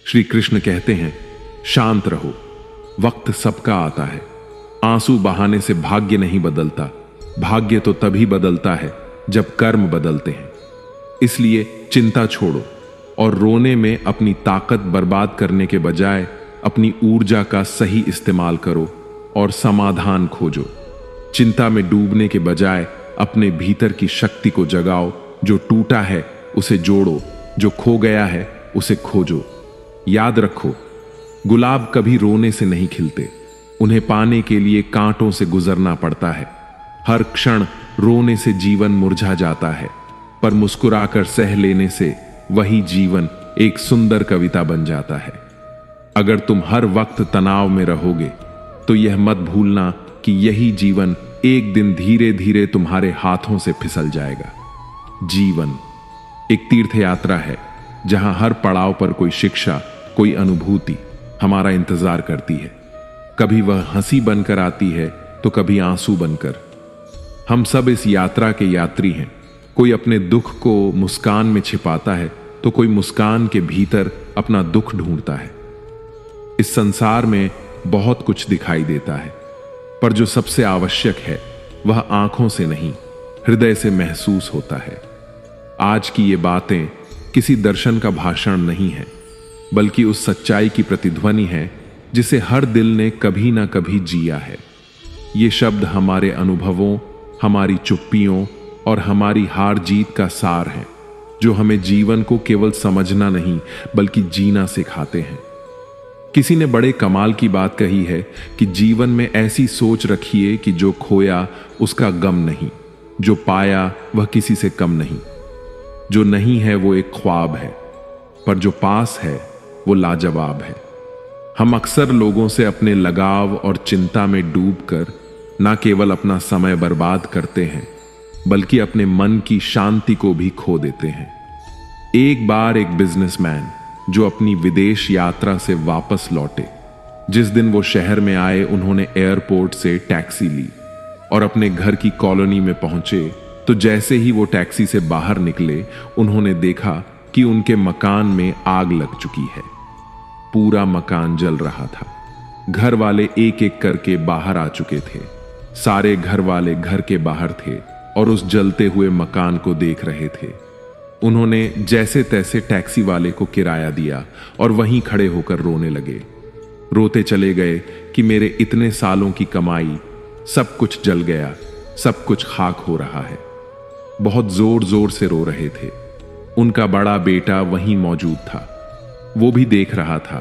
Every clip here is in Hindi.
श्री कृष्ण कहते हैं, शांत रहो, वक्त सबका आता है। आंसू बहाने से भाग्य नहीं बदलता, भाग्य तो तभी बदलता है जब कर्म बदलते हैं। इसलिए चिंता छोड़ो और रोने में अपनी ताकत बर्बाद करने के बजाय अपनी ऊर्जा का सही इस्तेमाल करो और समाधान खोजो। चिंता में डूबने के बजाय अपने भीतर की शक्ति को जगाओ। जो टूटा है उसे जोड़ो, जो खो गया है उसे खोजो। याद रखो, गुलाब कभी रोने से नहीं खिलते, उन्हें पाने के लिए कांटों से गुजरना पड़ता है। हर क्षण रोने से जीवन मुरझा जाता है, पर मुस्कुराकर सह लेने से वही जीवन एक सुंदर कविता बन जाता है। अगर तुम हर वक्त तनाव में रहोगे तो यह मत भूलना कि यही जीवन एक दिन धीरे धीरे तुम्हारे हाथों से फिसल जाएगा। जीवन एक तीर्थ यात्रा है जहां हर पड़ाव पर कोई शिक्षा, कोई अनुभूति हमारा इंतजार करती है। कभी वह हंसी बनकर आती है तो कभी आंसू बनकर। हम सब इस यात्रा के यात्री हैं। कोई अपने दुख को मुस्कान में छिपाता है तो कोई मुस्कान के भीतर अपना दुख ढूंढता है। इस संसार में बहुत कुछ दिखाई देता है, पर जो सबसे आवश्यक है वह आंखों से नहीं, हृदय से महसूस होता है। आज की ये बातें किसी दर्शन का भाषण नहीं है, बल्कि उस सच्चाई की प्रतिध्वनि है जिसे हर दिल ने कभी ना कभी जिया है। ये शब्द हमारे अनुभवों, हमारी चुप्पियों और हमारी हार जीत का सार है, जो हमें जीवन को केवल समझना नहीं बल्कि जीना सिखाते हैं। किसी ने बड़े कमाल की बात कही है कि जीवन में ऐसी सोच रखिए कि जो खोया उसका गम नहीं, जो पाया वह किसी से कम नहीं। जो नहीं है वो एक ख्वाब है, पर जो पास है वो लाजवाब है। हम अक्सर लोगों से अपने लगाव और चिंता में डूबकर ना केवल अपना समय बर्बाद करते हैं, बल्कि अपने मन की शांति को भी खो देते हैं। एक बार एक बिजनेसमैन जो अपनी विदेश यात्रा से वापस लौटे, जिस दिन वो शहर में आए उन्होंने एयरपोर्ट से टैक्सी ली और अपने घर की कॉलोनी में पहुंचे तो जैसे ही वो टैक्सी से बाहर निकले उन्होंने देखा कि उनके मकान में आग लग चुकी है। पूरा मकान जल रहा था। घर वाले एक एक करके बाहर आ चुके थे। सारे घर वाले घर के बाहर थे और उस जलते हुए मकान को देख रहे थे। उन्होंने जैसे तैसे टैक्सी वाले को किराया दिया और वहीं खड़े होकर रोने लगे। रोते चले गए कि मेरे इतने सालों की कमाई, सब कुछ जल गया, सब कुछ खाक हो रहा है। बहुत जोर जोर से रो रहे थे। उनका बड़ा बेटा वहीं मौजूद था। वो भी देख रहा था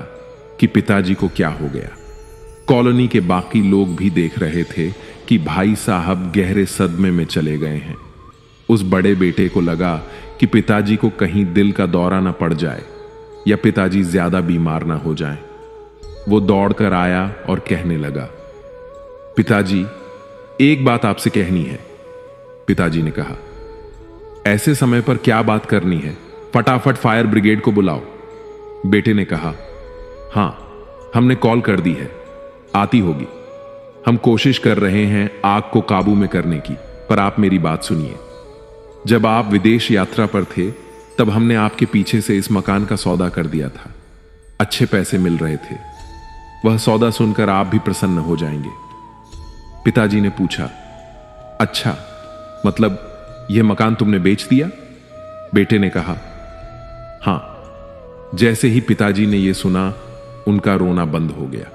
कि पिताजी को क्या हो गया। कॉलोनी के बाकी लोग भी देख रहे थे कि भाई साहब गहरे सदमे में चले गए हैं। उस बड़े बेटे को लगा कि पिताजी को कहीं दिल का दौरा ना पड़ जाए या पिताजी ज्यादा बीमार ना हो जाएं। वो दौड़कर आया और कहने लगा, पिताजी, एक बात आपसे कहनी है। पिताजी ने कहा, ऐसे समय पर क्या बात करनी है? फटाफट फायर ब्रिगेड को बुलाओ। बेटे ने कहा, हां, हमने कॉल कर दी है, आती होगी। हम कोशिश कर रहे हैं आग को काबू में करने की, पर आप मेरी बात सुनिए। जब आप विदेश यात्रा पर थे तब हमने आपके पीछे से इस मकान का सौदा कर दिया था। अच्छे पैसे मिल रहे थे। वह सौदा सुनकर आप भी प्रसन्न हो जाएंगे। पिताजी ने पूछा, अच्छा, मतलब यह मकान तुमने बेच दिया? बेटे ने कहा, हां। जैसे ही पिताजी ने यह सुना उनका रोना बंद हो गया।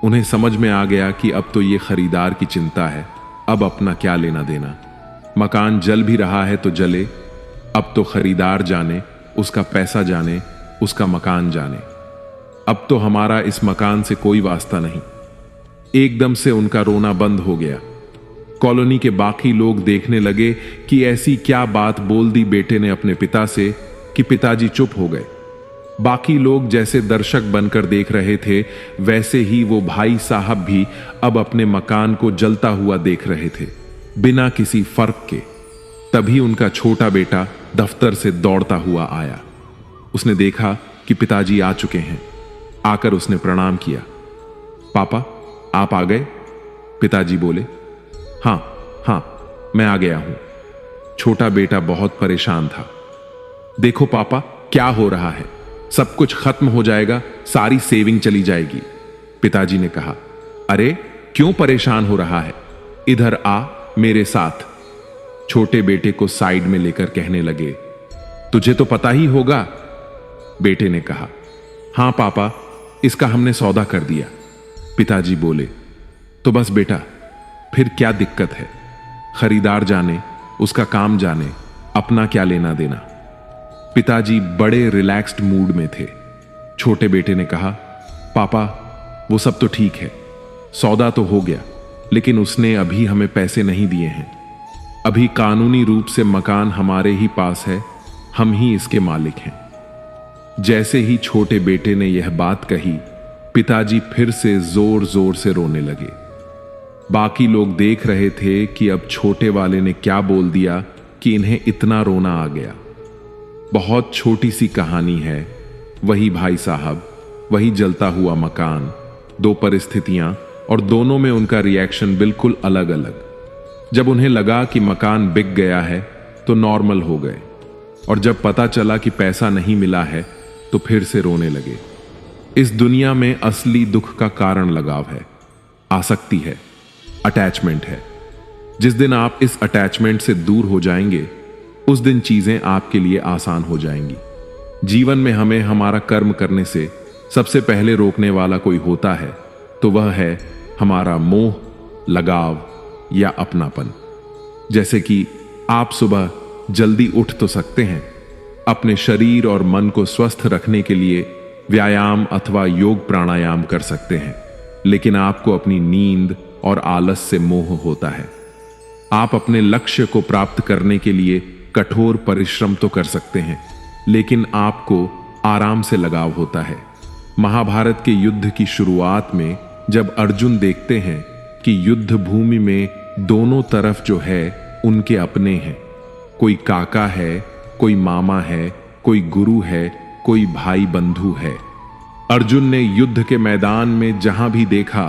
उन्हें समझ में आ गया कि अब तो यह खरीदार की चिंता है, अब अपना क्या लेना देना। मकान जल भी रहा है तो जले, अब तो खरीदार जाने, उसका पैसा जाने, उसका मकान जाने। अब तो हमारा इस मकान से कोई वास्ता नहीं। एकदम से उनका रोना बंद हो गया। कॉलोनी के बाकी लोग देखने लगे कि ऐसी क्या बात बोल दी बेटे ने अपने पिता से कि पिताजी चुप हो गए। बाकी लोग जैसे दर्शक बनकर देख रहे थे, वैसे ही वो भाई साहब भी अब अपने मकान को जलता हुआ देख रहे थे, बिना किसी फर्क के। तभी उनका छोटा बेटा दफ्तर से दौड़ता हुआ आया। उसने देखा कि पिताजी आ चुके हैं। आकर उसने प्रणाम किया। पापा, आप आ गए? पिताजी बोले, हां हां, मैं आ गया हूं। छोटा बेटा बहुत परेशान था। देखो पापा, क्या हो रहा है? सब कुछ खत्म हो जाएगा, सारी सेविंग चली जाएगी। पिताजी ने कहा, अरे क्यों परेशान हो रहा है, इधर आ मेरे साथ। छोटे बेटे को साइड में लेकर कहने लगे, तुझे तो पता ही होगा। बेटे ने कहा, हां पापा, इसका हमने सौदा कर दिया। पिताजी बोले, तो बस बेटा, फिर क्या दिक्कत है, खरीदार जाने, उसका काम जाने, अपना क्या लेना देना। पिताजी बड़े रिलैक्स्ड मूड में थे। छोटे बेटे ने कहा, पापा वो सब तो ठीक है, सौदा तो हो गया, लेकिन उसने अभी हमें पैसे नहीं दिए हैं। अभी कानूनी रूप से मकान हमारे ही पास है, हम ही इसके मालिक हैं। जैसे ही छोटे बेटे ने यह बात कही, पिताजी फिर से जोर जोर से रोने लगे। बाकी लोग देख रहे थे कि अब छोटे वाले ने क्या बोल दिया कि इन्हें इतना रोना आ गया। बहुत छोटी सी कहानी है, वही भाई साहब, वही जलता हुआ मकान, दो परिस्थितियां, और दोनों में उनका रिएक्शन बिल्कुल अलग अलग। जब उन्हें लगा कि मकान बिक गया है तो नॉर्मल हो गए, और जब पता चला कि पैसा नहीं मिला है तो फिर से रोने लगे। इस दुनिया में असली दुख का कारण लगाव है, आसक्ति है, अटैचमेंट है। जिस दिन आप इस अटैचमेंट से दूर हो जाएंगे, उस दिन चीजें आपके लिए आसान हो जाएंगी। जीवन में हमें हमारा कर्म करने से सबसे पहले रोकने वाला कोई होता है तो वह है हमारा मोह, लगाव या अपनापन। जैसे कि आप सुबह जल्दी उठ तो सकते हैं, अपने शरीर और मन को स्वस्थ रखने के लिए व्यायाम अथवा योग प्राणायाम कर सकते हैं, लेकिन आपको अपनी नींद और आलस से मोह होता है। आप अपने लक्ष्य को प्राप्त करने के लिए कठोर परिश्रम तो कर सकते हैं, लेकिन आपको आराम से लगाव होता है। महाभारत के युद्ध की शुरुआत में जब अर्जुन देखते हैं कि युद्ध भूमि में दोनों तरफ जो है उनके अपने हैं, कोई काका है, कोई मामा है, कोई गुरु है, कोई भाई बंधु है। अर्जुन ने युद्ध के मैदान में जहां भी देखा,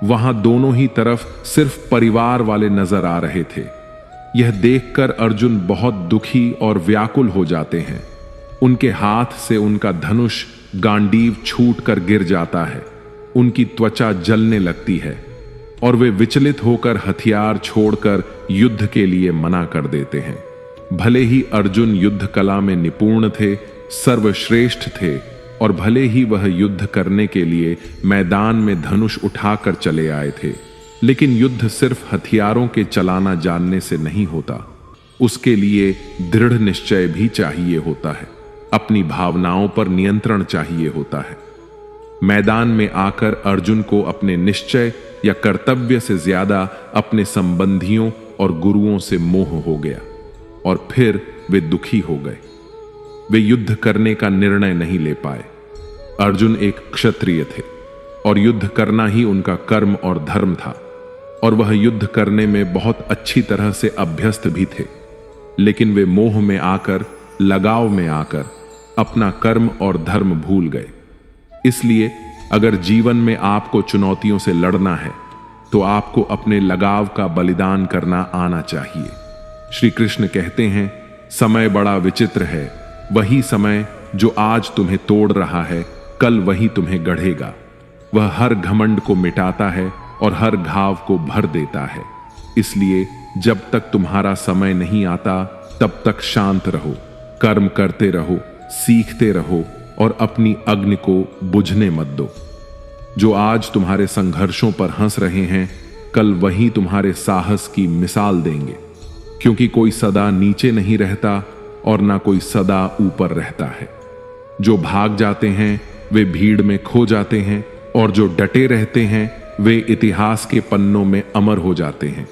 वहां दोनों ही तरफ सिर्फ परिवार वाले नजर आ रहे थे। यह देखकर अर्जुन बहुत दुखी और व्याकुल हो जाते हैं। उनके हाथ से उनका धनुष गांडीव छूट कर गिर जाता है, उनकी त्वचा जलने लगती है और वे विचलित होकर हथियार छोड़कर युद्ध के लिए मना कर देते हैं। भले ही अर्जुन युद्ध कला में निपुण थे, सर्वश्रेष्ठ थे, और भले ही वह युद्ध करने के लिए मैदान में धनुष उठाकर चले आए थे, लेकिन युद्ध सिर्फ हथियारों के चलाना जानने से नहीं होता। उसके लिए दृढ़ निश्चय भी चाहिए होता है, अपनी भावनाओं पर नियंत्रण चाहिए होता है। मैदान में आकर अर्जुन को अपने निश्चय या कर्तव्य से ज्यादा अपने संबंधियों और गुरुओं से मोह हो गया, और फिर वे दुखी हो गए। वे युद्ध करने का निर्णय नहीं ले पाए। अर्जुन एक क्षत्रिय थे और युद्ध करना ही उनका कर्म और धर्म था, और वह युद्ध करने में बहुत अच्छी तरह से अभ्यस्त भी थे, लेकिन वे मोह में आकर, लगाव में आकर अपना कर्म और धर्म भूल गए। इसलिए अगर जीवन में आपको चुनौतियों से लड़ना है तो आपको अपने लगाव का बलिदान करना आना चाहिए। श्री कृष्ण कहते हैं, समय बड़ा विचित्र है, वही समय जो आज तुम्हें तोड़ रहा है, कल वही तुम्हें गढ़ेगा। वह हर घमंड को मिटाता है और हर घाव को भर देता है। इसलिए जब तक तुम्हारा समय नहीं आता, तब तक शांत रहो, कर्म करते रहो, सीखते रहो और अपनी अग्नि को बुझने मत दो। जो आज तुम्हारे संघर्षों पर हंस रहे हैं, कल वही तुम्हारे साहस की मिसाल देंगे, क्योंकि कोई सदा नीचे नहीं रहता और ना कोई सदा ऊपर रहता है। जो भाग जाते हैं वे भीड़ में खो जाते हैं, और जो डटे रहते हैं वे इतिहास के पन्नों में अमर हो जाते हैं।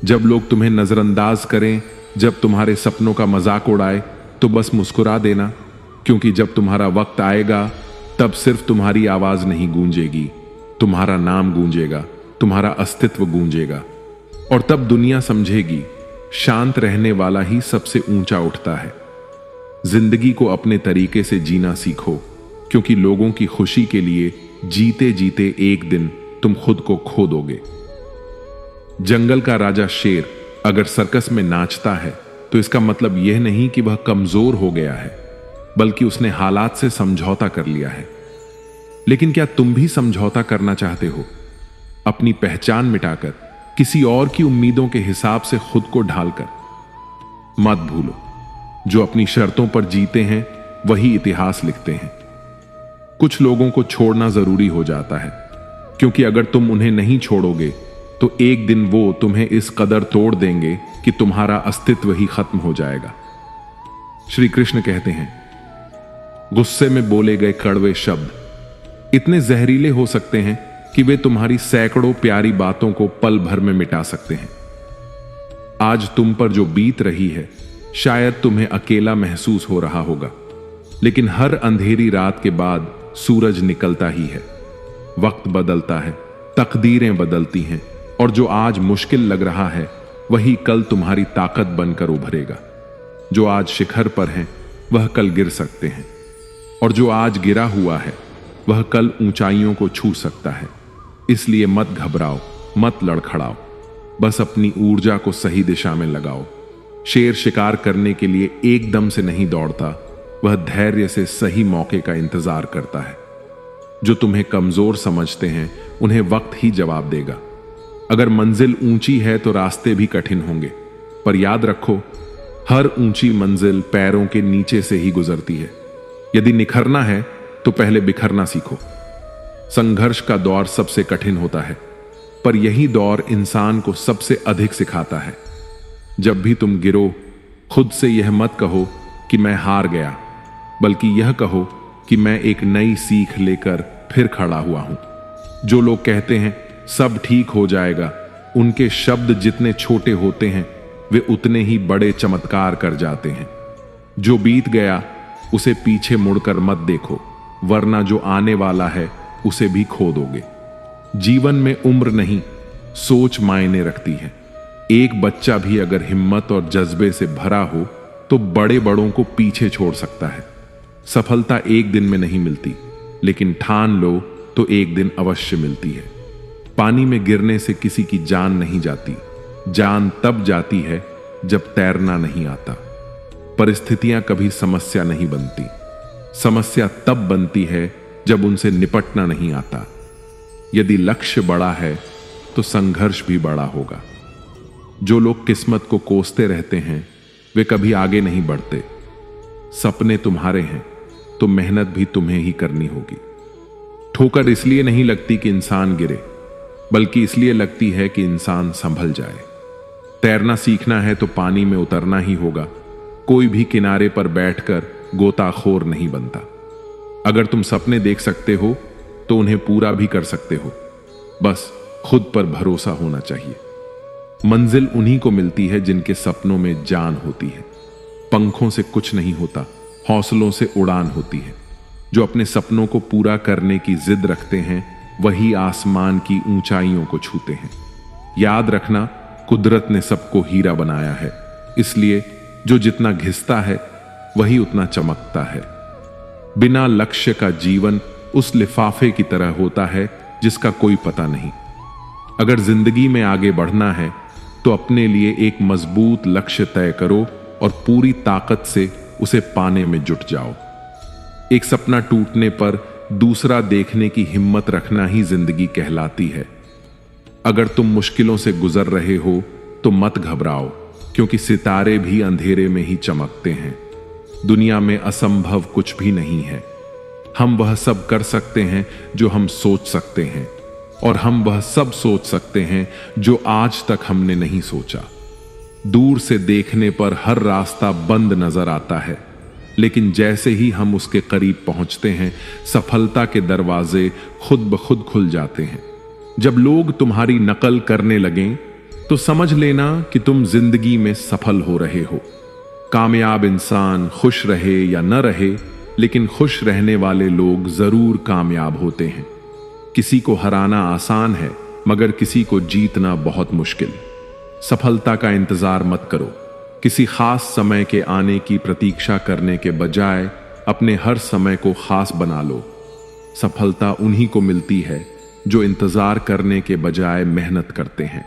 जब लोग तुम्हें नजरअंदाज करें, जब तुम्हारे सपनों का मजाक उड़ाए, तो बस मुस्कुरा देना, क्योंकि जब तुम्हारा वक्त आएगा तब सिर्फ तुम्हारी आवाज नहीं गूंजेगी, तुम्हारा नाम गूंजेगा, तुम्हारा अस्तित्व गूंजेगा, और तब दुनिया समझेगी शांत रहने वाला ही सबसे ऊंचा उठता है। जिंदगी को अपने तरीके से जीना सीखो, क्योंकि लोगों की खुशी के लिए जीते जीते एक दिन तुम खुद को खो दोगे। जंगल का राजा शेर अगर सर्कस में नाचता है तो इसका मतलब यह नहीं कि वह कमजोर हो गया है। बल्कि उसने हालात से समझौता कर लिया है। लेकिन क्या तुम भी समझौता करना चाहते हो? अपनी पहचान मिटाकर किसी और की उम्मीदों के हिसाब से खुद को ढालकर? मत भूलो, जो अपनी शर्तों पर जीते हैं वही इतिहास लिखते हैं। कुछ लोगों को छोड़ना जरूरी हो जाता है, क्योंकि अगर तुम उन्हें नहीं छोड़ोगे तो एक दिन वो तुम्हें इस कदर तोड़ देंगे कि तुम्हारा अस्तित्व ही खत्म हो जाएगा। श्री कृष्ण कहते हैं, गुस्से में बोले गए कड़वे शब्द इतने जहरीले हो सकते हैं कि वे तुम्हारी सैकड़ों प्यारी बातों को पल भर में मिटा सकते हैं। आज तुम पर जो बीत रही है शायद तुम्हें अकेला महसूस हो रहा होगा, लेकिन हर अंधेरी रात के बाद सूरज निकलता ही है। वक्त बदलता है, तकदीरें बदलती हैं, और जो आज मुश्किल लग रहा है वही कल तुम्हारी ताकत बनकर उभरेगा। जो आज शिखर पर हैं वह कल गिर सकते हैं, और जो आज गिरा हुआ है वह कल ऊंचाइयों को छू सकता है। इसलिए मत घबराओ, मत लड़खड़ाओ, बस अपनी ऊर्जा को सही दिशा में लगाओ। शेर शिकार करने के लिए एकदम से नहीं दौड़ता, वह धैर्य से सही मौके का इंतजार करता है। जो तुम्हें कमजोर समझते हैं उन्हें वक्त ही जवाब देगा। अगर मंजिल ऊंची है तो रास्ते भी कठिन होंगे, पर याद रखो, हर ऊंची मंजिल पैरों के नीचे से ही गुजरती है। यदि निखरना है तो पहले बिखरना सीखो। संघर्ष का दौर सबसे कठिन होता है, पर यही दौर इंसान को सबसे अधिक सिखाता है। जब भी तुम गिरो, खुद से यह मत कहो कि मैं हार गया, बल्कि यह कहो कि मैं एक नई सीख लेकर फिर खड़ा हुआ हूं। जो लोग कहते हैं सब ठीक हो जाएगा, उनके शब्द जितने छोटे होते हैं वे उतने ही बड़े चमत्कार कर जाते हैं। जो बीत गया उसे पीछे मुड़कर मत देखो, वरना जो आने वाला है उसे भी खो दोगे। जीवन में उम्र नहीं, सोच मायने रखती है। एक बच्चा भी अगर हिम्मत और जज्बे से भरा हो तो बड़े बड़ों को पीछे छोड़ सकता है। सफलता एक दिन में नहीं मिलती, लेकिन ठान लो तो एक दिन अवश्य मिलती है। पानी में गिरने से किसी की जान नहीं जाती, जान तब जाती है जब तैरना नहीं आता। परिस्थितियां कभी समस्या नहीं बनती, समस्या तब बनती है जब उनसे निपटना नहीं आता। यदि लक्ष्य बड़ा है तो संघर्ष भी बड़ा होगा। जो लोग किस्मत को कोसते रहते हैं वे कभी आगे नहीं बढ़ते। सपने तुम्हारे हैं तो मेहनत भी तुम्हें ही करनी होगी। ठोकर इसलिए नहीं लगती कि इंसान गिरे, बल्कि इसलिए लगती है कि इंसान संभल जाए। तैरना सीखना है तो पानी में उतरना ही होगा। कोई भी किनारे पर बैठकर गोताखोर नहीं बनता। अगर तुम सपने देख सकते हो तो उन्हें पूरा भी कर सकते हो, बस खुद पर भरोसा होना चाहिए। मंजिल उन्हीं को मिलती है जिनके सपनों में जान होती है। पंखों से कुछ नहीं होता, हौसलों से उड़ान होती है। जो अपने सपनों को पूरा करने की जिद रखते हैं वही आसमान की ऊंचाइयों को छूते हैं। याद रखना, कुदरत ने सबको हीरा बनाया है, इसलिए जो जितना घिसता है वही उतना चमकता है। बिना लक्ष्य का जीवन उस लिफाफे की तरह होता है जिसका कोई पता नहीं। अगर जिंदगी में आगे बढ़ना है तो अपने लिए एक मजबूत लक्ष्य तय करो और पूरी ताकत से उसे पाने में जुट जाओ। एक सपना टूटने पर दूसरा देखने की हिम्मत रखना ही जिंदगी कहलाती है। अगर तुम मुश्किलों से गुजर रहे हो तो मत घबराओ, क्योंकि सितारे भी अंधेरे में ही चमकते हैं। दुनिया में असंभव कुछ भी नहीं है। हम वह सब कर सकते हैं जो हम सोच सकते हैं, और हम वह सब सोच सकते हैं जो आज तक हमने नहीं सोचा। दूर से देखने पर हर रास्ता बंद नजर आता है, लेकिन जैसे ही हम उसके करीब पहुंचते हैं सफलता के दरवाजे खुद ब खुद खुल जाते हैं। जब लोग तुम्हारी नकल करने लगें तो समझ लेना कि तुम जिंदगी में सफल हो रहे हो। कामयाब इंसान खुश रहे या न रहे, लेकिन खुश रहने वाले लोग जरूर कामयाब होते हैं। किसी को हराना आसान है, मगर किसी को जीतना बहुत मुश्किल। सफलता का इंतजार मत करो। किसी खास समय के आने की प्रतीक्षा करने के बजाय अपने हर समय को खास बना लो। सफलता उन्हीं को मिलती है जो इंतजार करने के बजाय मेहनत करते हैं।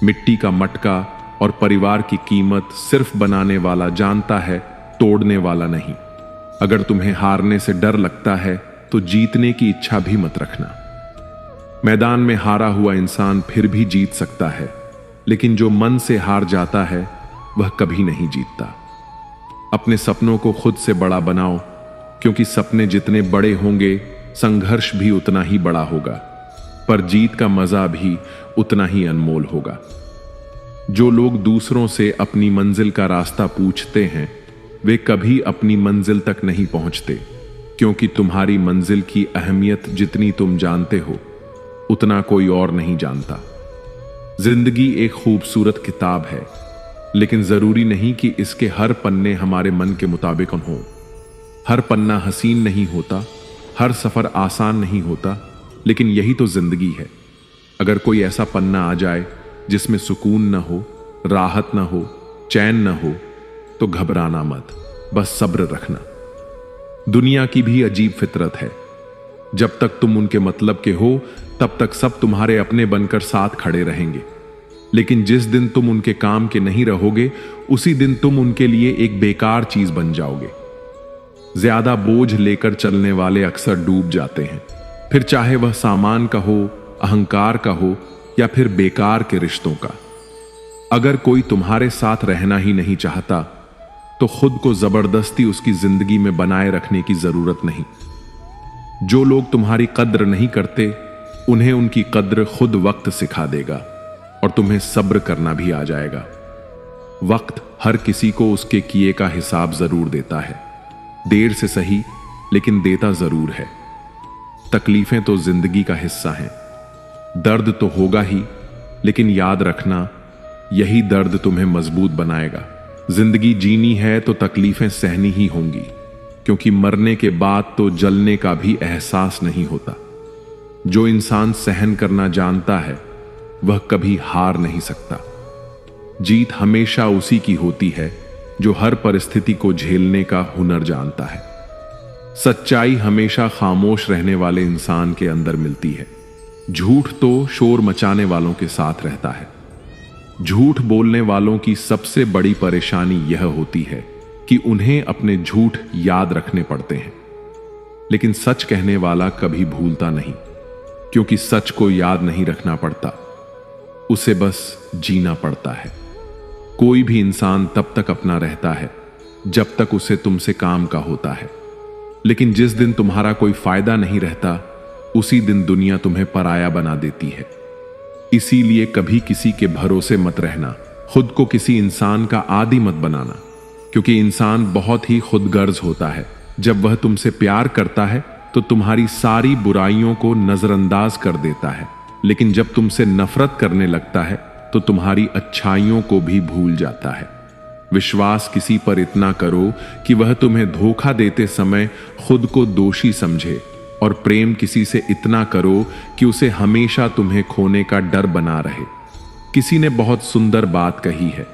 मिट्टी का मटका और परिवार की कीमत सिर्फ बनाने वाला जानता है, तोड़ने वाला नहीं। अगर तुम्हें हारने से डर लगता है तो जीतने की इच्छा भी मत रखना। मैदान में हारा हुआ इंसान फिर भी जीत सकता है, लेकिन जो मन से हार जाता है वह कभी नहीं जीतता। अपने सपनों को खुद से बड़ा बनाओ, क्योंकि सपने जितने बड़े होंगे संघर्ष भी उतना ही बड़ा होगा, पर जीत का मजा भी उतना ही अनमोल होगा। जो लोग दूसरों से अपनी मंजिल का रास्ता पूछते हैं वे कभी अपनी मंजिल तक नहीं पहुंचते, क्योंकि तुम्हारी मंजिल की अहमियत जितनी तुम जानते हो उतना कोई और नहीं जानता। जिंदगी एक खूबसूरत किताब है, लेकिन जरूरी नहीं कि इसके हर पन्ने हमारे मन के मुताबिक हों। हर पन्ना हसीन नहीं होता, हर सफर आसान नहीं होता, लेकिन यही तो जिंदगी है। अगर कोई ऐसा पन्ना आ जाए जिसमें सुकून न हो, राहत न हो, चैन न हो, तो घबराना मत, बस सब्र रखना। दुनिया की भी अजीब फितरत है। जब तक तुम उनके मतलब के हो तब तक सब तुम्हारे अपने बनकर साथ खड़े रहेंगे, लेकिन जिस दिन तुम उनके काम के नहीं रहोगे उसी दिन तुम उनके लिए एक बेकार चीज बन जाओगे। ज्यादा बोझ लेकर चलने वाले अक्सर डूब जाते हैं, फिर चाहे वह सामान का हो, अहंकार का हो या फिर बेकार के रिश्तों का। अगर कोई तुम्हारे साथ रहना ही नहीं चाहता तो खुद को जबरदस्ती उसकी जिंदगी में बनाए रखने की जरूरत नहीं। जो लोग तुम्हारी कद्र नहीं करते उन्हें उनकी कद्र खुद वक्त सिखा देगा और तुम्हें सब्र करना भी आ जाएगा। वक्त हर किसी को उसके किए का हिसाब जरूर देता है, देर से सही लेकिन देता जरूर है। तकलीफें तो जिंदगी का हिस्सा हैं, दर्द तो होगा ही, लेकिन याद रखना यही दर्द तुम्हें मजबूत बनाएगा। जिंदगी जीनी है तो तकलीफें सहनी ही होंगी, क्योंकि मरने के बाद तो जलने का भी एहसास नहीं होता। जो इंसान सहन करना जानता है वह कभी हार नहीं सकता। जीत हमेशा उसी की होती है जो हर परिस्थिति को झेलने का हुनर जानता है। सच्चाई हमेशा खामोश रहने वाले इंसान के अंदर मिलती है। झूठ तो शोर मचाने वालों के साथ रहता है। झूठ बोलने वालों की सबसे बड़ी परेशानी यह होती है कि उन्हें अपने झूठ याद रखने पड़ते हैं, लेकिन सच कहने वाला कभी भूलता नहीं, क्योंकि सच को याद नहीं रखना पड़ता, उसे बस जीना पड़ता है। कोई भी इंसान तब तक अपना रहता है जब तक उसे तुमसे काम का होता है, लेकिन जिस दिन तुम्हारा कोई फायदा नहीं रहता उसी दिन दुनिया तुम्हें पराया बना देती है। इसीलिए कभी किसी के भरोसे मत रहना, खुद को किसी इंसान का आदी मत बनाना, क्योंकि इंसान बहुत ही खुदगर्ज होता है। जब वह तुमसे प्यार करता है तो तुम्हारी सारी बुराइयों को नजरअंदाज कर देता है, लेकिन जब तुमसे नफरत करने लगता है तो तुम्हारी अच्छाइयों को भी भूल जाता है। विश्वास किसी पर इतना करो कि वह तुम्हें धोखा देते समय खुद को दोषी समझे, और प्रेम किसी से इतना करो कि उसे हमेशा तुम्हें खोने का डर बना रहे। किसी ने बहुत सुंदर बात कही है,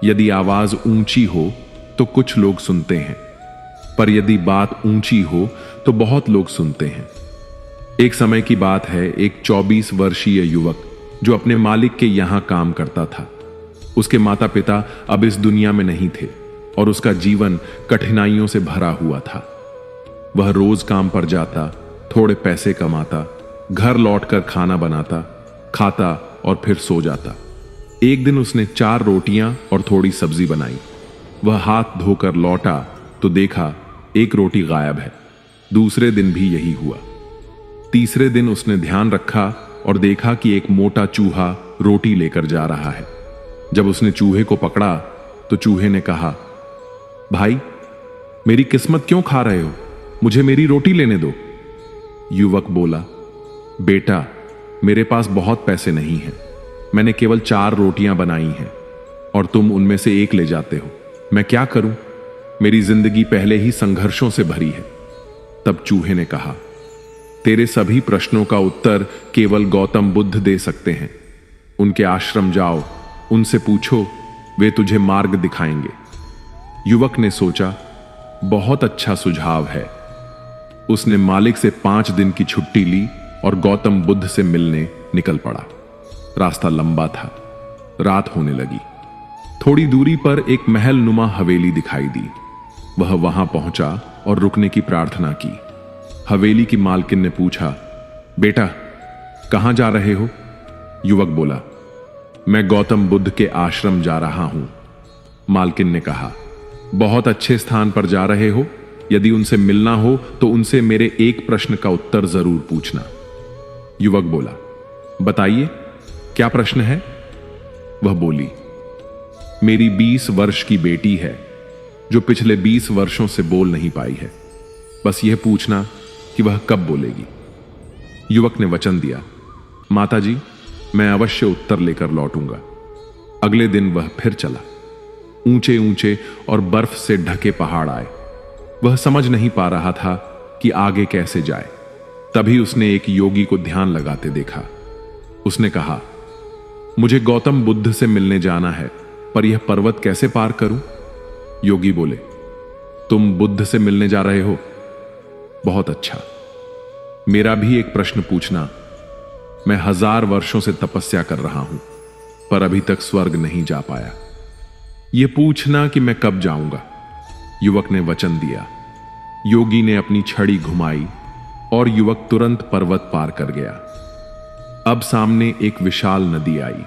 यदि आवाज ऊंची हो तो कुछ लोग सुनते हैं, पर यदि बात ऊंची हो तो बहुत लोग सुनते हैं। एक समय की बात है, एक 24 वर्षीय युवक जो अपने मालिक के यहां काम करता था। उसके माता पिता अब इस दुनिया में नहीं थे और उसका जीवन कठिनाइयों से भरा हुआ था। वह रोज काम पर जाता, थोड़े पैसे कमाता, घर लौटकर खाना बनाता, खाता और फिर सो जाता। एक दिन उसने 4 रोटियां और थोड़ी सब्जी बनाई। वह हाथ धोकर लौटा तो देखा एक रोटी गायब है। दूसरे दिन भी यही हुआ। तीसरे दिन उसने ध्यान रखा और देखा कि एक मोटा चूहा रोटी लेकर जा रहा है। जब उसने चूहे को पकड़ा तो चूहे ने कहा, भाई मेरी किस्मत क्यों खा रहे हो, मुझे मेरी रोटी लेने दो। युवक बोला, बेटा मेरे पास बहुत पैसे नहीं हैं, मैंने केवल 4 रोटियां बनाई हैं और तुम उनमें से एक ले जाते हो, मैं क्या करूं, मेरी जिंदगी पहले ही संघर्षों से भरी है। तब चूहे ने कहा, तेरे सभी प्रश्नों का उत्तर केवल गौतम बुद्ध दे सकते हैं। उनके आश्रम जाओ, उनसे पूछो, वे तुझे मार्ग दिखाएंगे। युवक ने सोचा, बहुत अच्छा सुझाव है। उसने मालिक से 5 दिन की छुट्टी ली और गौतम बुद्ध से मिलने निकल पड़ा। रास्ता लंबा था, रात होने लगी। थोड़ी दूरी पर एक महल नुमा हवेली दिखाई दी। वह वहां पहुंचा और रुकने की प्रार्थना की। हवेली की मालकिन ने पूछा, बेटा कहां जा रहे हो? युवक बोला, मैं गौतम बुद्ध के आश्रम जा रहा हूं। मालकिन ने कहा, बहुत अच्छे स्थान पर जा रहे हो। यदि उनसे मिलना हो तो उनसे मेरे एक प्रश्न का उत्तर जरूर पूछना। युवक बोला, बताइए क्या प्रश्न है? वह बोली, मेरी 20 वर्ष की बेटी है जो पिछले 20 वर्षों से बोल नहीं पाई है। बस यह पूछना कि वह कब बोलेगी। युवक ने वचन दिया, माताजी मैं अवश्य उत्तर लेकर लौटूंगा। अगले दिन वह फिर चला। ऊंचे ऊंचे और बर्फ से ढके पहाड़ आए। वह समझ नहीं पा रहा था कि आगे कैसे जाए। तभी उसने एक योगी को ध्यान लगाते देखा। उसने कहा, मुझे गौतम बुद्ध से मिलने जाना है, पर यह पर्वत कैसे पार करूं? योगी बोले, तुम बुद्ध से मिलने जा रहे हो? बहुत अच्छा। मेरा भी एक प्रश्न पूछना। मैं 1000 वर्षों से तपस्या कर रहा हूं, पर अभी तक स्वर्ग नहीं जा पाया। यह पूछना कि मैं कब जाऊंगा। युवक ने वचन दिया। योगी ने अपनी छड़ी घुमाई और युवक तुरंत पर्वत पार कर गया। अब सामने एक विशाल नदी आई।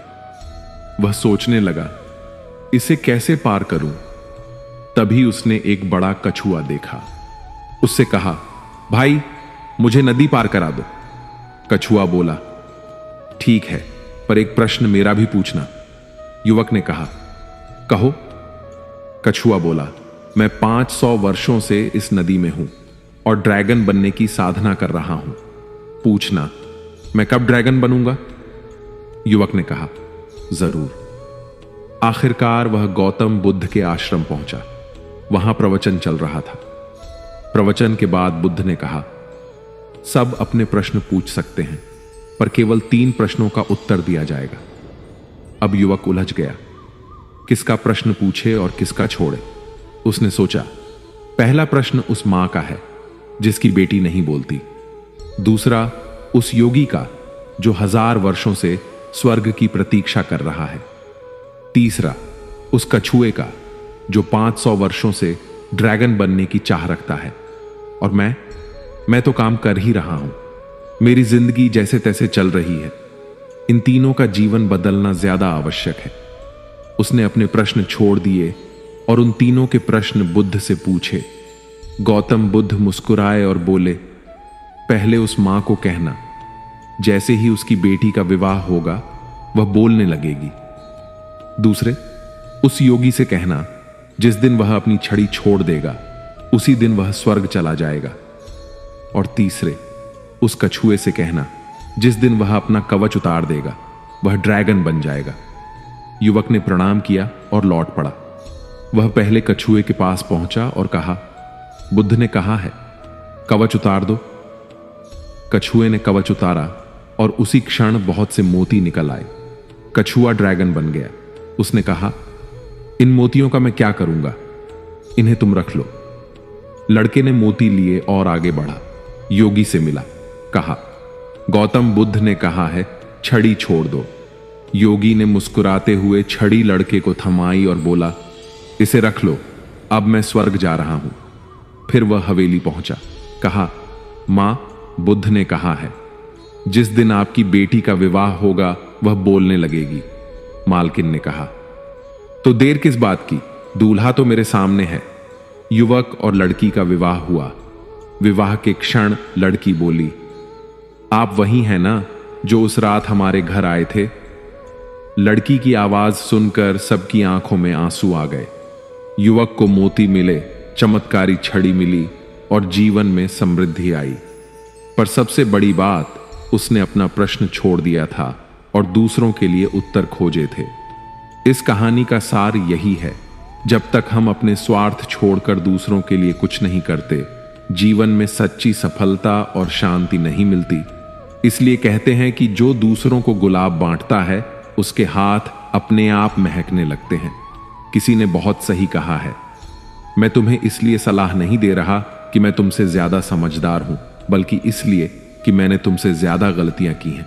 वह सोचने लगा, इसे कैसे पार करूं? तभी उसने एक बड़ा कछुआ देखा। उससे कहा, भाई मुझे नदी पार करा दो। कछुआ बोला, ठीक है, पर एक प्रश्न मेरा भी पूछना। युवक ने कहा, कहो। कछुआ बोला, मैं 500 वर्षों से इस नदी में हूं और ड्रैगन बनने की साधना कर रहा हूं। पूछना मैं कब ड्रैगन बनूंगा? युवक ने कहा, जरूर। आखिरकार वह गौतम बुद्ध के आश्रम पहुंचा। वहां प्रवचन चल रहा था। प्रवचन के बाद बुद्ध ने कहा, सब अपने प्रश्न पूछ सकते हैं, पर केवल 3 प्रश्नों का उत्तर दिया जाएगा। अब युवक उलझ गया, किसका प्रश्न पूछे और किसका छोड़े। उसने सोचा, पहला प्रश्न उस मां का है जिसकी बेटी नहीं बोलती। दूसरा उस योगी का जो 1000 वर्षों से स्वर्ग की प्रतीक्षा कर रहा है। तीसरा उस कछुए का जो 500 वर्षों से ड्रैगन बनने की चाह रखता है। और मैं तो काम कर ही रहा हूं। मेरी जिंदगी जैसे तैसे चल रही है। इन तीनों का जीवन बदलना ज्यादा आवश्यक है। उसने अपने प्रश्न छोड़ दिए और उन तीनों के प्रश्न बुद्ध से पूछे। गौतम बुद्ध मुस्कुराए और बोले, पहले उस मां को कहना, जैसे ही उसकी बेटी का विवाह होगा वह बोलने लगेगी। दूसरे उस योगी से कहना, जिस दिन वह अपनी छड़ी छोड़ देगा उसी दिन वह स्वर्ग चला जाएगा। और तीसरे उस कछुए से कहना, जिस दिन वह अपना कवच उतार देगा वह ड्रैगन बन जाएगा। युवक ने प्रणाम किया और लौट पड़ा। वह पहले कछुए के पास पहुंचा और कहा, बुद्ध ने कहा है कवच उतार दो। कछुए ने कवच उतारा और उसी क्षण बहुत से मोती निकल आए। कछुआ ड्रैगन बन गया। उसने कहा, इन मोतियों का मैं क्या करूंगा? इन्हें तुम रख लो। लड़के ने मोती लिए और आगे बढ़ा। योगी से मिला। कहा, गौतम बुद्ध ने कहा है छड़ी छोड़ दो। योगी ने मुस्कुराते हुए छड़ी लड़के को थमाई और बोला, इसे रख लो, अब मैं स्वर्ग जा रहा हूं। फिर वह हवेली पहुंचा। कहा, मां, बुद्ध ने कहा है जिस दिन आपकी बेटी का विवाह होगा वह बोलने लगेगी। मालकिन ने कहा, तो देर किस बात की? दूल्हा तो मेरे सामने है। युवक और लड़की का विवाह हुआ। विवाह के क्षण लड़की बोली, आप वही हैं ना जो उस रात हमारे घर आए थे? लड़की की आवाज सुनकर सबकी आंखों में आंसू आ गए। युवक को मोती मिले, चमत्कारी छड़ी मिली और जीवन में समृद्धि आई। पर सबसे बड़ी बात, उसने अपना प्रश्न छोड़ दिया था और दूसरों के लिए उत्तर खोजे थे। इस कहानी का सार यही है, जब तक हम अपने स्वार्थ छोड़कर दूसरों के लिए कुछ नहीं करते, जीवन में सच्ची सफलता और शांति नहीं मिलती। इसलिए कहते हैं कि जो दूसरों को गुलाब बांटता है उसके हाथ अपने आप महकने लगते हैं। किसी ने बहुत सही कहा है। मैं तुम्हें इसलिए सलाह नहीं दे रहा कि मैं तुमसे ज्यादा समझदार हूं, बल्कि इसलिए कि मैंने तुमसे ज्यादा गलतियां की हैं।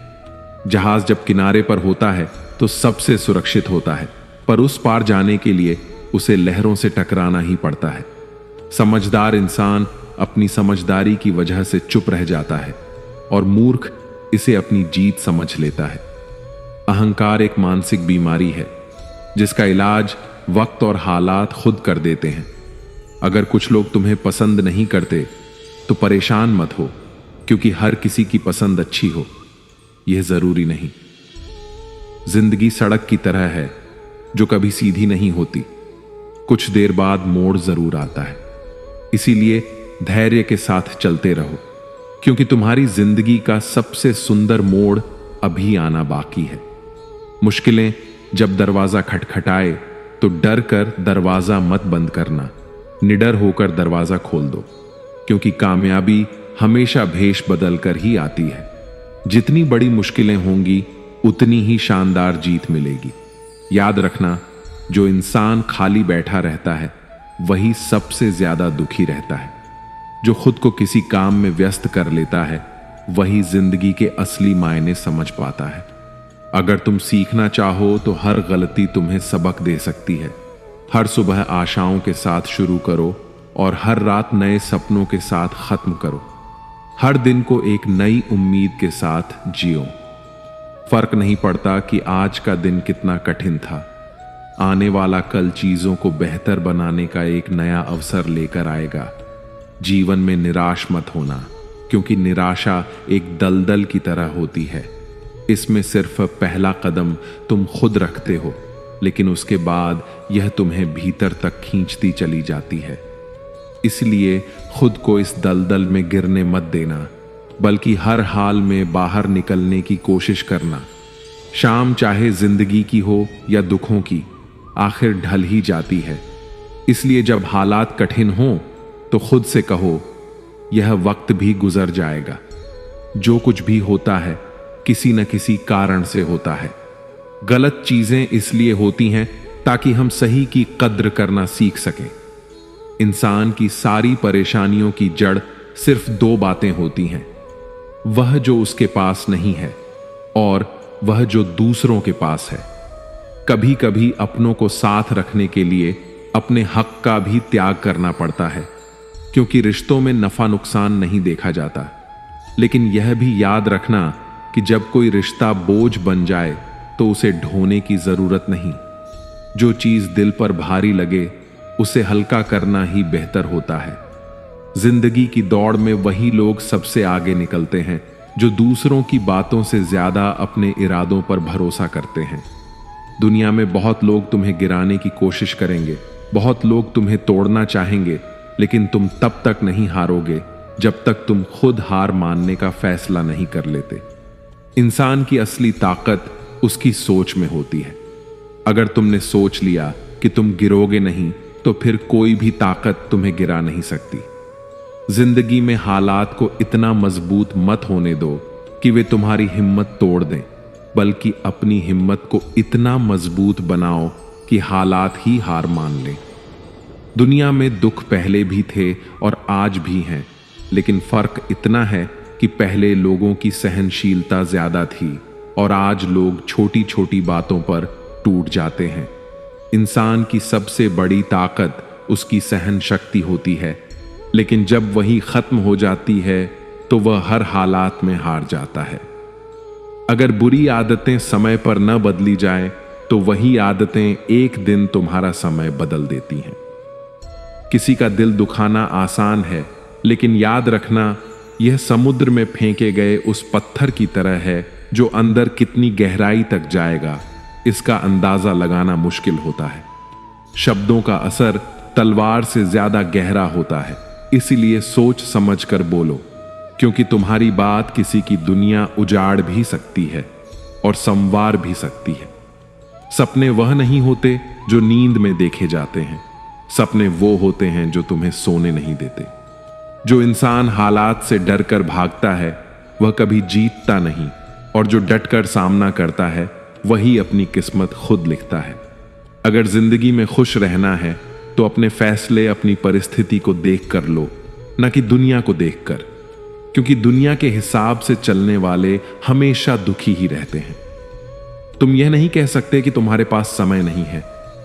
जहाज जब किनारे पर होता है तो सबसे सुरक्षित होता है, पर उस पार जाने के लिए उसे लहरों से टकराना ही पड़ता है। समझदार इंसान अपनी समझदारी की वजह से चुप रह जाता है और मूर्ख इसे अपनी जीत समझ लेता है। अहंकार एक मानसिक बीमारी है जिसका इलाज वक्त और हालात खुद कर देते हैं। अगर कुछ लोग तुम्हें पसंद नहीं करते तो परेशान मत हो, क्योंकि हर किसी की पसंद अच्छी हो यह जरूरी नहीं। जिंदगी सड़क की तरह है जो कभी सीधी नहीं होती, कुछ देर बाद मोड़ जरूर आता है। इसीलिए धैर्य के साथ चलते रहो, क्योंकि तुम्हारी जिंदगी का सबसे सुंदर मोड़ अभी आना बाकी है। मुश्किलें जब दरवाजा खटखटाए तो डर कर दरवाजा मत बंद करना, निडर होकर दरवाजा खोल दो, क्योंकि कामयाबी हमेशा भेष बदल कर ही आती है। जितनी बड़ी मुश्किलें होंगी उतनी ही शानदार जीत मिलेगी। याद रखना, जो इंसान खाली बैठा रहता है वही सबसे ज्यादा दुखी रहता है। जो खुद को किसी काम में व्यस्त कर लेता है वही जिंदगी के असली मायने समझ पाता है। अगर तुम सीखना चाहो तो हर गलती तुम्हें सबक दे सकती है। हर सुबह आशाओं के साथ शुरू करो और हर रात नए सपनों के साथ खत्म करो। हर दिन को एक नई उम्मीद के साथ जियो। फर्क नहीं पड़ता कि आज का दिन कितना कठिन था, आने वाला कल चीजों को बेहतर बनाने का एक नया अवसर लेकर आएगा। जीवन में निराश मत होना, क्योंकि निराशा एक दलदल की तरह होती है। इसमें सिर्फ पहला कदम तुम खुद रखते हो, लेकिन उसके बाद यह तुम्हें भीतर तक खींचती चली जाती है। इसलिए खुद को इस दलदल में गिरने मत देना, बल्कि हर हाल में बाहर निकलने की कोशिश करना। शाम चाहे जिंदगी की हो या दुखों की, आखिर ढल ही जाती है। इसलिए जब हालात कठिन हों तो खुद से कहो, यह वक्त भी गुजर जाएगा। जो कुछ भी होता है किसी न किसी कारण से होता है। गलत चीजें इसलिए होती हैं ताकि हम सही की कद्र करना सीख सकें। इंसान की सारी परेशानियों की जड़ सिर्फ दो बातें होती हैं, वह जो उसके पास नहीं है और वह जो दूसरों के पास है। कभी कभी अपनों को साथ रखने के लिए अपने हक का भी त्याग करना पड़ता है, क्योंकि रिश्तों में नफा नुकसान नहीं देखा जाता। लेकिन यह भी याद रखना कि जब कोई रिश्ता बोझ बन जाए तो उसे ढोने की जरूरत नहीं। जो चीज दिल पर भारी लगे उसे हल्का करना ही बेहतर होता है। जिंदगी की दौड़ में वही लोग सबसे आगे निकलते हैं जो दूसरों की बातों से ज्यादा अपने इरादों पर भरोसा करते हैं। दुनिया में बहुत लोग तुम्हें गिराने की कोशिश करेंगे, बहुत लोग तुम्हें तोड़ना चाहेंगे, लेकिन तुम तब तक नहीं हारोगे जब तक तुम खुद हार मानने का फैसला नहीं कर लेते। इंसान की असली ताकत उसकी सोच में होती है। अगर तुमने सोच लिया कि तुम गिरोगे नहीं तो फिर कोई भी ताकत तुम्हें गिरा नहीं सकती। जिंदगी में हालात को इतना मजबूत मत होने दो कि वे तुम्हारी हिम्मत तोड़ दें, बल्कि अपनी हिम्मत को इतना मजबूत बनाओ कि हालात ही हार मान लें। दुनिया में दुख पहले भी थे और आज भी हैं, लेकिन फर्क इतना है कि पहले लोगों की सहनशीलता ज्यादा थी और आज लोग छोटी छोटी बातों पर टूट जाते हैं। इंसान की सबसे बड़ी ताकत उसकी सहन शक्ति होती है, लेकिन जब वही खत्म हो जाती है तो वह हर हालात में हार जाता है। अगर बुरी आदतें समय पर न बदली जाए तो वही आदतें एक दिन तुम्हारा समय बदल देती हैं। किसी का दिल दुखाना आसान है, लेकिन याद रखना यह समुद्र में फेंके गए उस पत्थर की तरह है जो अंदर कितनी गहराई तक जाएगा इसका अंदाजा लगाना मुश्किल होता है। शब्दों का असर तलवार से ज्यादा गहरा होता है, इसीलिए सोच समझ कर बोलो, क्योंकि तुम्हारी बात किसी की दुनिया उजाड़ भी सकती है और संवार भी सकती है। सपने वह नहीं होते जो नींद में देखे जाते हैं, सपने वो होते हैं जो तुम्हें सोने नहीं देते। जो इंसान हालात से डरकर भागता है वह कभी जीतता नहीं, और जो डटकर सामना करता है वही अपनी किस्मत खुद लिखता है। अगर जिंदगी में खुश रहना है तो अपने फैसले अपनी परिस्थिति को देख कर लो, न कि दुनिया को देखकर, क्योंकि दुनिया के हिसाब से चलने वाले हमेशा दुखी ही रहते हैं। तुम यह नहीं कह सकते कि तुम्हारे पास समय नहीं है,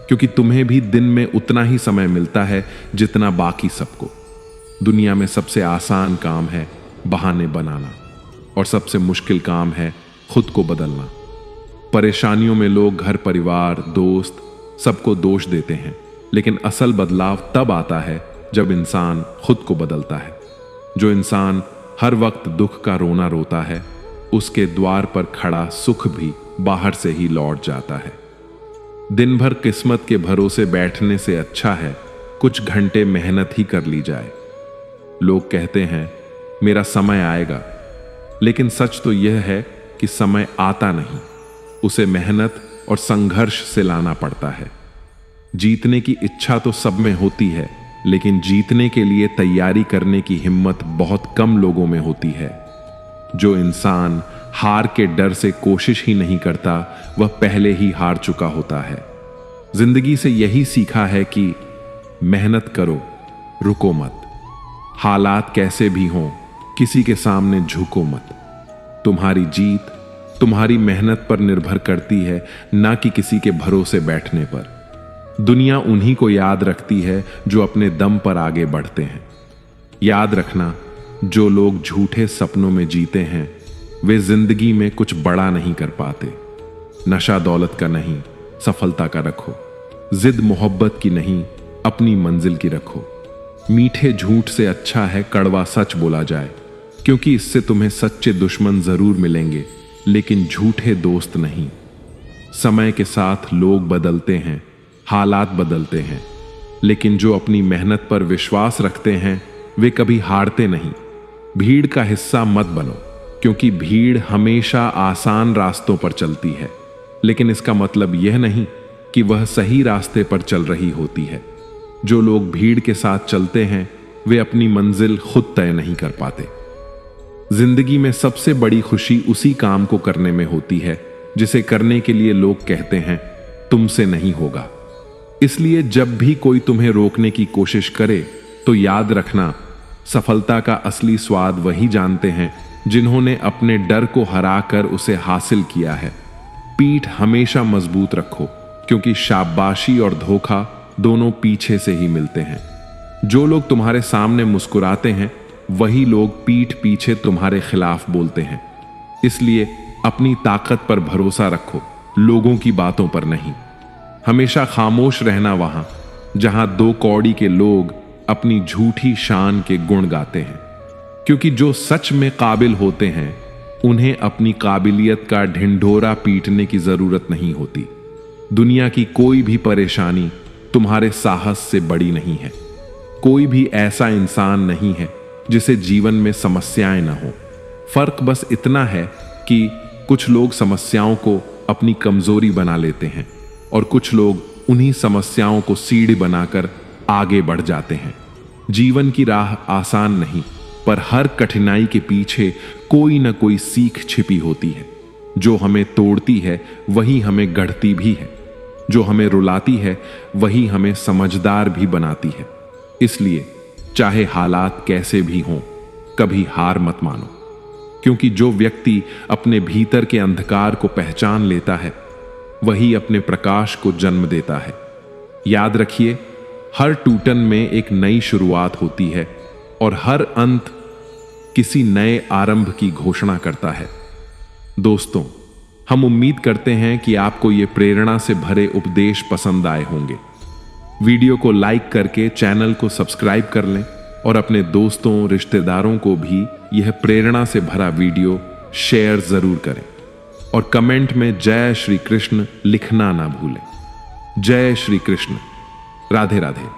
क्योंकि तुम्हें भी दिन में उतना ही समय मिलता है जितना बाकी सबको। दुनिया में सबसे आसान काम है बहाने बनाना और सबसे मुश्किल काम है खुद को बदलना। परेशानियों में लोग घर परिवार दोस्त सबको दोष देते हैं, लेकिन असल बदलाव तब आता है जब इंसान खुद को बदलता है। जो इंसान हर वक्त दुख का रोना रोता है, उसके द्वार पर खड़ा सुख भी बाहर से ही लौट जाता है। दिन भर किस्मत के भरोसे बैठने से अच्छा है कुछ घंटे मेहनत ही कर ली जाए। लोग कहते हैं मेरा समय आएगा, लेकिन सच तो यह है कि समय आता नहीं, उसे मेहनत और संघर्ष से लाना पड़ता है। जीतने की इच्छा तो सब में होती है, लेकिन जीतने के लिए तैयारी करने की हिम्मत बहुत कम लोगों में होती है। जो इंसान हार के डर से कोशिश ही नहीं करता, वह पहले ही हार चुका होता है। जिंदगी से यही सीखा है कि मेहनत करो, रुको मत। हालात कैसे भी हों, किसी के सामने झुको मत। तुम्हारी जीत तुम्हारी मेहनत पर निर्भर करती है, ना कि किसी के भरोसे बैठने पर। दुनिया उन्हीं को याद रखती है जो अपने दम पर आगे बढ़ते हैं। याद रखना, जो लोग झूठे सपनों में जीते हैं वे जिंदगी में कुछ बड़ा नहीं कर पाते। नशा दौलत का नहीं, सफलता का रखो। जिद मोहब्बत की नहीं, अपनी मंजिल की रखो। मीठे झूठ से अच्छा है कड़वा सच बोला जाए, क्योंकि इससे तुम्हें सच्चे दुश्मन जरूर मिलेंगे, लेकिन झूठे दोस्त नहीं। समय के साथ लोग बदलते हैं, हालात बदलते हैं, लेकिन जो अपनी मेहनत पर विश्वास रखते हैं वे कभी हारते नहीं। भीड़ का हिस्सा मत बनो, क्योंकि भीड़ हमेशा आसान रास्तों पर चलती है, लेकिन इसका मतलब यह नहीं कि वह सही रास्ते पर चल रही होती है। जो लोग भीड़ के साथ चलते हैं वे अपनी मंजिल खुद तय नहीं कर पाते। जिंदगी में सबसे बड़ी खुशी उसी काम को करने में होती है जिसे करने के लिए लोग कहते हैं तुमसे नहीं होगा। इसलिए जब भी कोई तुम्हें रोकने की कोशिश करे तो याद रखना, सफलता का असली स्वाद वही जानते हैं जिन्होंने अपने डर को हराकर उसे हासिल किया है। पीठ हमेशा मजबूत रखो, क्योंकि शाबाशी और धोखा दोनों पीछे से ही मिलते हैं। जो लोग तुम्हारे सामने मुस्कुराते हैं वही लोग पीठ पीछे तुम्हारे खिलाफ बोलते हैं। इसलिए अपनी ताकत पर भरोसा रखो, लोगों की बातों पर नहीं। हमेशा खामोश रहना वहां जहां दो कौड़ी के लोग अपनी झूठी शान के गुण गाते हैं, क्योंकि जो सच में काबिल होते हैं उन्हें अपनी काबिलियत का ढिंढोरा पीटने की जरूरत नहीं होती। दुनिया की कोई भी परेशानी तुम्हारे साहस से बड़ी नहीं है। कोई भी ऐसा इंसान नहीं है जिसे जीवन में समस्याएं न हो। फर्क बस इतना है कि कुछ लोग समस्याओं को अपनी कमजोरी बना लेते हैं और कुछ लोग उन्हीं समस्याओं को सीढ़ी बनाकर आगे बढ़ जाते हैं। जीवन की राह आसान नहीं, पर हर कठिनाई के पीछे कोई न कोई सीख छिपी होती है। जो हमें तोड़ती है वही हमें गढ़ती भी है, जो हमें रुलाती है वही हमें समझदार भी बनाती है। इसलिए चाहे हालात कैसे भी हों, कभी हार मत मानो, क्योंकि जो व्यक्ति अपने भीतर के अंधकार को पहचान लेता है वही अपने प्रकाश को जन्म देता है। याद रखिए, हर टूटन में एक नई शुरुआत होती है और हर अंत किसी नए आरंभ की घोषणा करता है। दोस्तों, हम उम्मीद करते हैं कि आपको ये प्रेरणा से भरे उपदेश पसंद आए होंगे। वीडियो को लाइक करके चैनल को सब्सक्राइब कर लें और अपने दोस्तों रिश्तेदारों को भी यह प्रेरणा से भरा वीडियो शेयर जरूर करें और कमेंट में जय श्री कृष्ण लिखना ना भूलें। जय श्री कृष्ण। राधे राधे।